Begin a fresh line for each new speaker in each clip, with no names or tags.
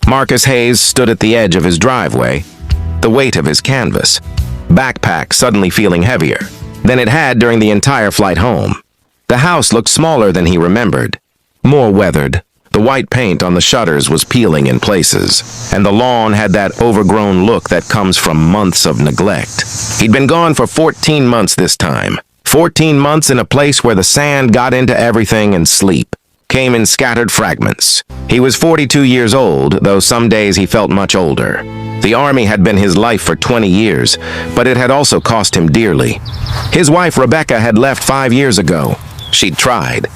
Marcus Hayes stood at the edge of his driveway, the weight of his canvas, backpack suddenly feeling heavier than it had during the entire flight home. The house looked smaller than he remembered, more weathered. The white paint on the shutters was peeling in places, and the lawn had that overgrown look that comes from months of neglect. He'd been gone for 14 months this time. 14 months in a place where the sand got into everything and sleep came in scattered fragments. He was 42 years old, though some days he felt much older. The army had been his life for 20 years, but it had also cost him dearly. His wife, Rebecca, had left 5 years ago. She'd tried.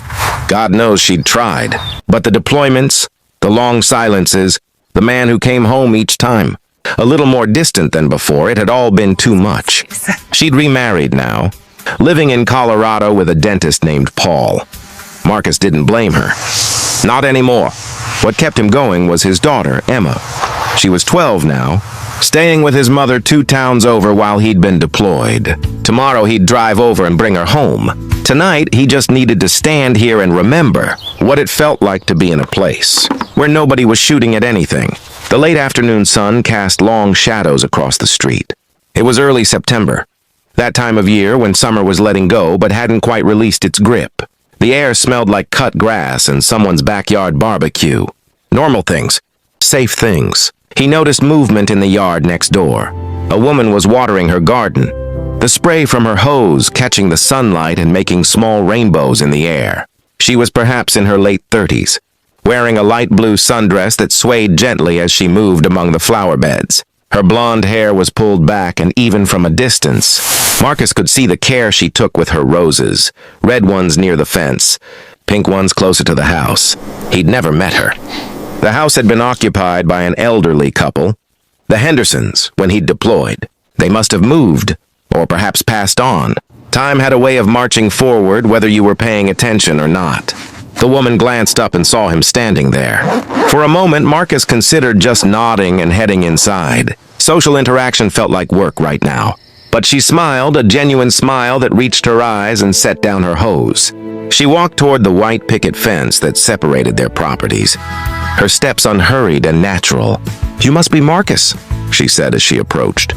God knows she'd tried. But the deployments, the long silences, the man who came home each time, a little more distant than before, it had all been too much. She'd remarried now, living in Colorado with a dentist named Paul. Marcus didn't blame her. Not anymore. What kept him going was his daughter, Emma. She was 12 now, staying with his mother 2 towns over while he'd been deployed. Tomorrow he'd drive over and bring her home. Tonight, he just needed to stand here and remember what it felt like to be in a place where nobody was shooting at anything. The late afternoon sun cast long shadows across the street. It was early September, that time of year when summer was letting go but hadn't quite released its grip. The air smelled like cut grass and someone's backyard barbecue. Normal things. Safe things. He noticed movement in the yard next door. A woman was watering her garden, the spray from her hose catching the sunlight and making small rainbows in the air. She was perhaps in her late 30s, wearing a light blue sundress that swayed gently as she moved among the flower beds. Her blonde hair was pulled back, and even from a distance, Marcus could see the care she took with her roses, red ones near the fence, pink ones closer to the house. He'd never met her. The house had been occupied by an elderly couple, the Hendersons, when he'd deployed. They must have moved, or perhaps passed on. Time had a way of marching forward whether you were paying attention or not. The woman glanced up and saw him standing there. For a moment, Marcus considered just nodding and heading inside. Social interaction felt like work right now. But she smiled, a genuine smile that reached her eyes, and set down her hose. She walked toward the white picket fence that separated their properties, her steps unhurried and natural. "You must be Marcus," she said as she approached.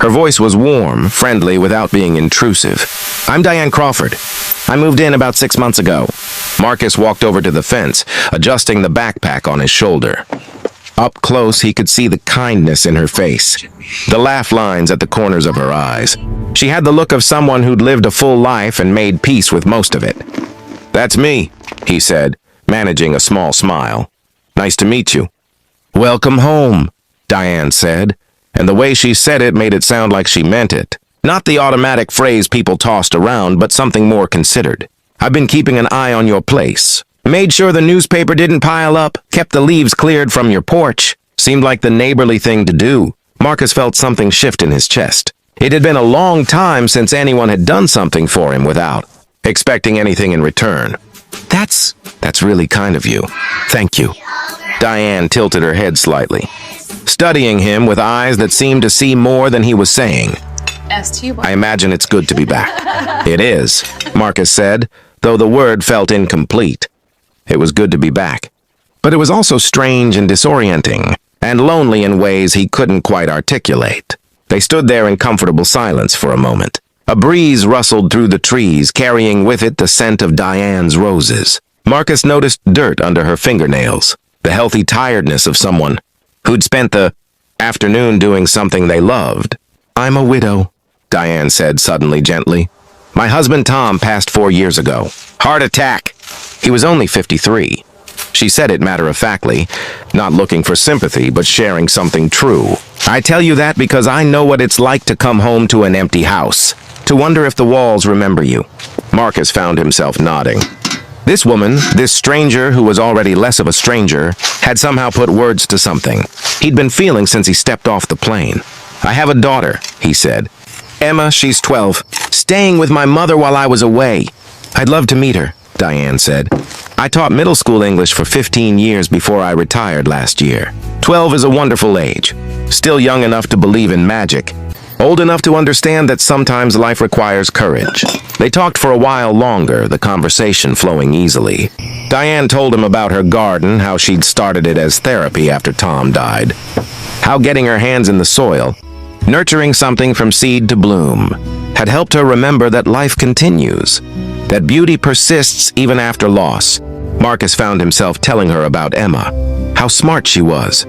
Her voice was warm, friendly, without being intrusive. "I'm Diane Crawford. I moved in about 6 months ago." Marcus walked over to the fence, adjusting the backpack on his shoulder. Up close, he could see the kindness in her face, the laugh lines at the corners of her eyes. She had the look of someone who'd lived a full life and made peace with most of it. "That's me," he said, managing a small smile. "Nice to meet you." "Welcome home," Diane said, and the way she said it made it sound like she meant it. Not the automatic phrase people tossed around, but something more considered. "I've been keeping an eye on your place. Made sure the newspaper didn't pile up, kept the leaves cleared from your porch." Seemed like the neighborly thing to do. Marcus felt something shift in his chest. It had been a long time since anyone had done something for him without expecting anything in return. That's really kind of you. Thank you." Diane tilted her head slightly, studying him with eyes that seemed to see more than he was saying. "I imagine it's good to be back." "It is," Marcus said, though the word felt incomplete. It was good to be back. But it was also strange and disorienting, and lonely in ways he couldn't quite articulate. They stood there in comfortable silence for a moment. A breeze rustled through the trees, carrying with it the scent of Diane's roses. Marcus noticed dirt under her fingernails, the healthy tiredness of someone who'd spent the afternoon doing something they loved. "I'm a widow," Diane said suddenly gently. "My husband Tom passed 4 years ago. Heart attack. He was only 53. She said it matter-of-factly, not looking for sympathy, but sharing something true. "I tell you that because I know what it's like to come home to an empty house, to wonder if the walls remember you." Marcus found himself nodding. This woman, this stranger who was already less of a stranger, had somehow put words to something he'd been feeling since he stepped off the plane. "I have a daughter," he said. "Emma, she's 12, staying with my mother while I was away." "I'd love to meet her," Diane said. "I taught middle school English for 15 years before I retired last year. 12 is a wonderful age, still young enough to believe in magic." old enough to understand that sometimes life requires courage. They talked for a while longer, the conversation flowing easily. Diane told him about her garden, how she'd started it as therapy after Tom died. How getting her hands in the soil, nurturing something from seed to bloom, had helped her remember that life continues, that beauty persists even after loss. Marcus found himself telling her about Emma, how smart she was,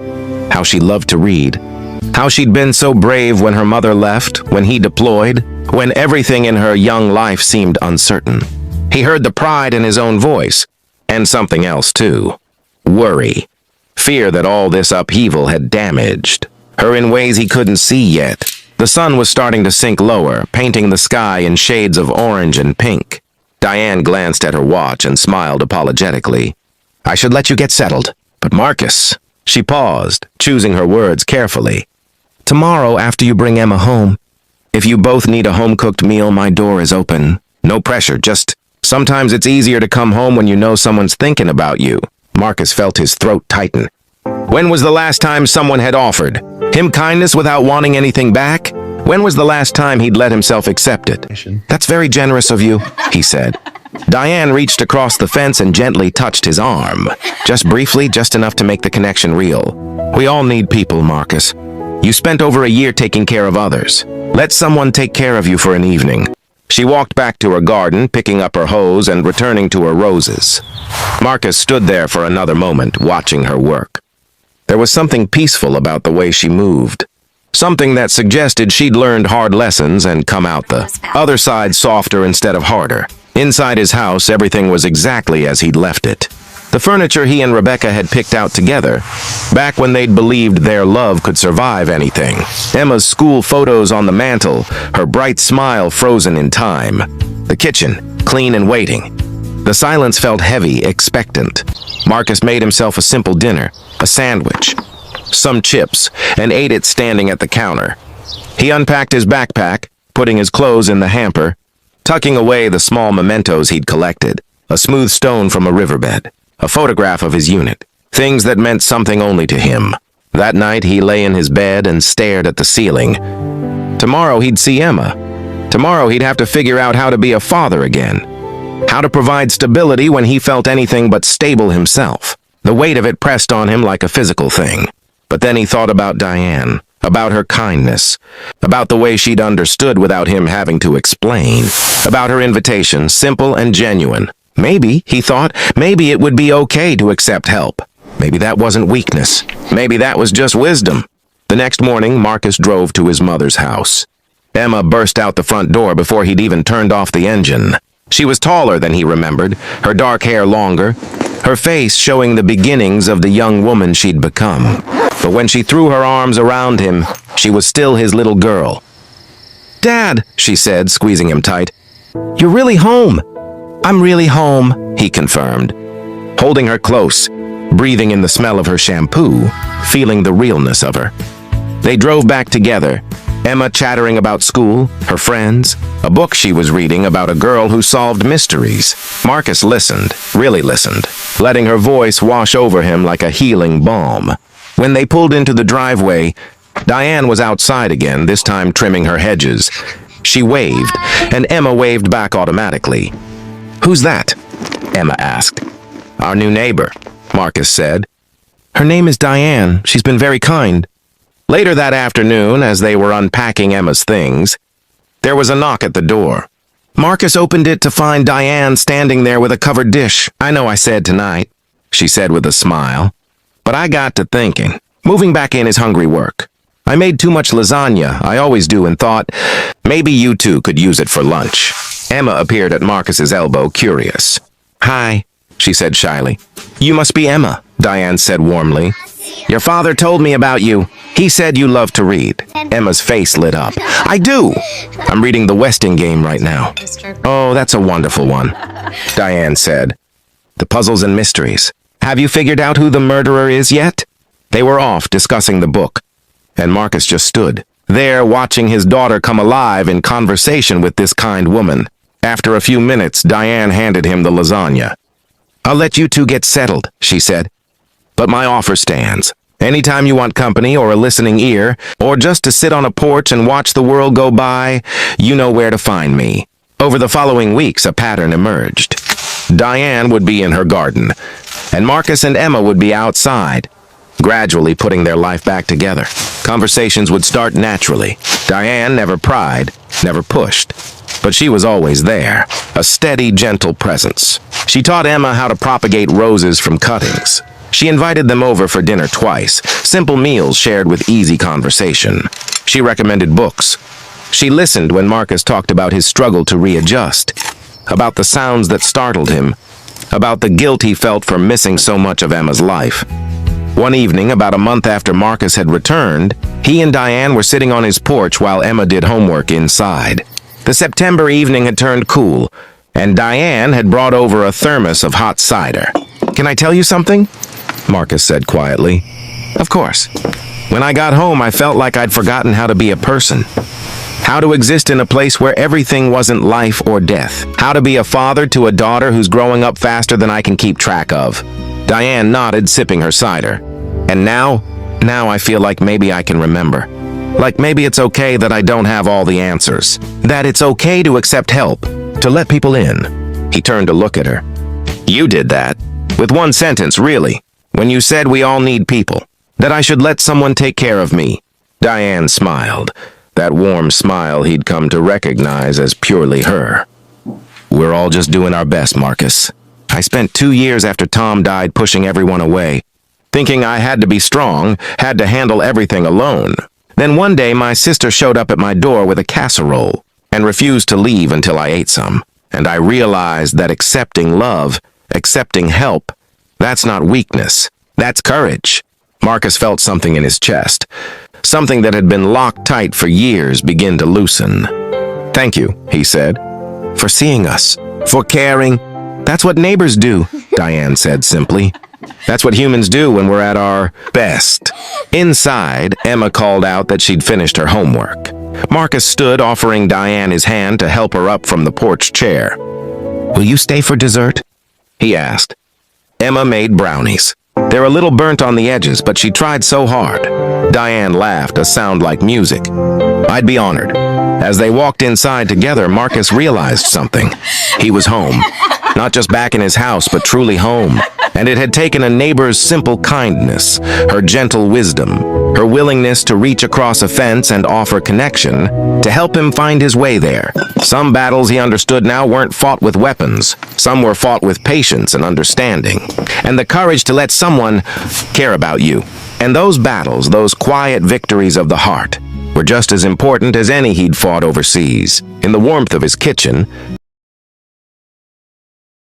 how she loved to read, how she'd been so brave when her mother left, when he deployed, when everything in her young life seemed uncertain. He heard the pride in his own voice, and something else too. Worry. Fear that all this upheaval had damaged her in ways he couldn't see yet. The sun was starting to sink lower, painting the sky in shades of orange and pink. Diane glanced at her watch and smiled apologetically. "I should let you get settled. But Marcus..." She paused, choosing her words carefully. "Tomorrow, after you bring Emma home, if you both need a home-cooked meal, my door is open. No pressure, just sometimes it's easier to come home when you know someone's thinking about you." Marcus felt his throat tighten. When was the last time someone had offered him kindness without wanting anything back? When was the last time he'd let himself accept it? "That's very generous of you," he said. Diane reached across the fence and gently touched his arm. Just briefly, just enough to make the connection real. "We all need people, Marcus. You spent over a year taking care of others. Let someone take care of you for an evening." She walked back to her garden, picking up her hose and returning to her roses. Marcus stood there for another moment, watching her work. There was something peaceful about the way she moved. Something that suggested she'd learned hard lessons and come out the other side softer instead of harder. Inside his house, everything was exactly as he'd left it. The furniture he and Rebecca had picked out together, back when they'd believed their love could survive anything. Emma's school photos on the mantel, her bright smile frozen in time. The kitchen, clean and waiting. The silence felt heavy, expectant. Marcus made himself a simple dinner, a sandwich, some chips, and ate it standing at the counter. He unpacked his backpack, putting his clothes in the hamper, tucking away the small mementos he'd collected, a smooth stone from a riverbed, a photograph of his unit, things that meant something only to him. That night, he lay in his bed and stared at the ceiling. Tomorrow, he'd see Emma. Tomorrow, he'd have to figure out how to be a father again. How to provide stability when he felt anything but stable himself. The weight of it pressed on him like a physical thing. But then he thought about Diane, about her kindness, about the way she'd understood without him having to explain, about her invitation, simple and genuine. Maybe, he thought, maybe it would be okay to accept help. Maybe that wasn't weakness. Maybe that was just wisdom. The next morning, Marcus drove to his mother's house. Emma burst out the front door before he'd even turned off the engine. She was taller than he remembered, her dark hair longer, her face showing the beginnings of the young woman she'd become. But when she threw her arms around him, she was still his little girl. "Dad," she said, squeezing him tight. "You're really home." "I'm really home," he confirmed, holding her close, breathing in the smell of her shampoo, feeling the realness of her. They drove back together, Emma chattering about school, her friends, a book she was reading about a girl who solved mysteries. Marcus listened, really listened, letting her voice wash over him like a healing balm. When they pulled into the driveway, Diane was outside again, this time trimming her hedges. She waved, and Emma waved back automatically. "Who's that?" Emma asked. "Our new neighbor," Marcus said. "Her name is Diane. She's been very kind." Later that afternoon, as they were unpacking Emma's things, there was a knock at the door. Marcus opened it to find Diane standing there with a covered dish. "I know I said tonight," she said with a smile, "but I got to thinking. Moving back in is hungry work. I made too much lasagna, I always do, and thought, maybe you two could use it for lunch." Emma appeared at Marcus's elbow, curious. "Hi," she said shyly. "You must be Emma," Diane said warmly. "Your father told me about you. He said you love to read." Emma's face lit up. "I do. I'm reading the Westing game right now." "Oh, that's a wonderful one," Diane said. "The puzzles and mysteries. Have you figured out who the murderer is yet?" They were off discussing the book, and Marcus just stood there watching his daughter come alive in conversation with this kind woman. After a few minutes, Diane handed him the lasagna. "I'll let you two get settled," she said. "But my offer stands. Anytime you want company or a listening ear, or just to sit on a porch and watch the world go by, you know where to find me. Over the following weeks, a pattern emerged. Diane would be in her garden, and Marcus and Emma would be outside, gradually putting their life back together. Conversations would start naturally. Diane never pried, never pushed, but she was always there, a steady, gentle presence. She taught Emma how to propagate roses from cuttings. She invited them over for dinner twice, simple meals shared with easy conversation. She recommended books. She listened when Marcus talked about his struggle to readjust, about the sounds that startled him, about the guilt he felt for missing so much of Emma's life. One evening, about a month after Marcus had returned, he and Diane were sitting on his porch while Emma did homework inside. The September evening had turned cool, and Diane had brought over a thermos of hot cider. "Can I tell you something?" Marcus said quietly. "Of course. When I got home, I felt like I'd forgotten how to be a person. How to exist in a place where everything wasn't life or death. How to be a father to a daughter who's growing up faster than I can keep track of." Diane nodded, sipping her cider. "And now I feel like maybe I can remember. Like maybe it's okay that I don't have all the answers. That it's okay to accept help, to let people in." He turned to look at her. "You did that. With one sentence, really. When you said we all need people. That I should let someone take care of me." Diane smiled. That warm smile he'd come to recognize as purely her. "We're all just doing our best, Marcus. I spent 2 years after Tom died pushing everyone away, thinking I had to be strong, had to handle everything alone. Then one day my sister showed up at my door with a casserole and refused to leave until I ate some. And I realized that accepting love, accepting help, that's not weakness, that's courage." Marcus felt something in his chest. Something that had been locked tight for years begin to loosen. "Thank you," he said, "for seeing us, for caring. That's what neighbors do," Diane said simply. "That's what humans do when we're at our best." Inside, Emma called out that she'd finished her homework. Marcus stood, offering Diane his hand to help her up from the porch chair. "Will you stay for dessert?" he asked. Emma made brownies. They were a little burnt on the edges, but she tried so hard. Diane laughed, a sound like music. "I'd be honored." As they walked inside together, Marcus realized something. He was home. Not just back in his house, but truly home. And it had taken a neighbor's simple kindness, her gentle wisdom, her willingness to reach across a fence and offer connection, to help him find his way there. Some battles, he understood now, weren't fought with weapons. Some were fought with patience and understanding, and the courage to let someone care about you. And those battles, those quiet victories of the heart, were just as important as any he'd fought overseas. In the warmth of his kitchen,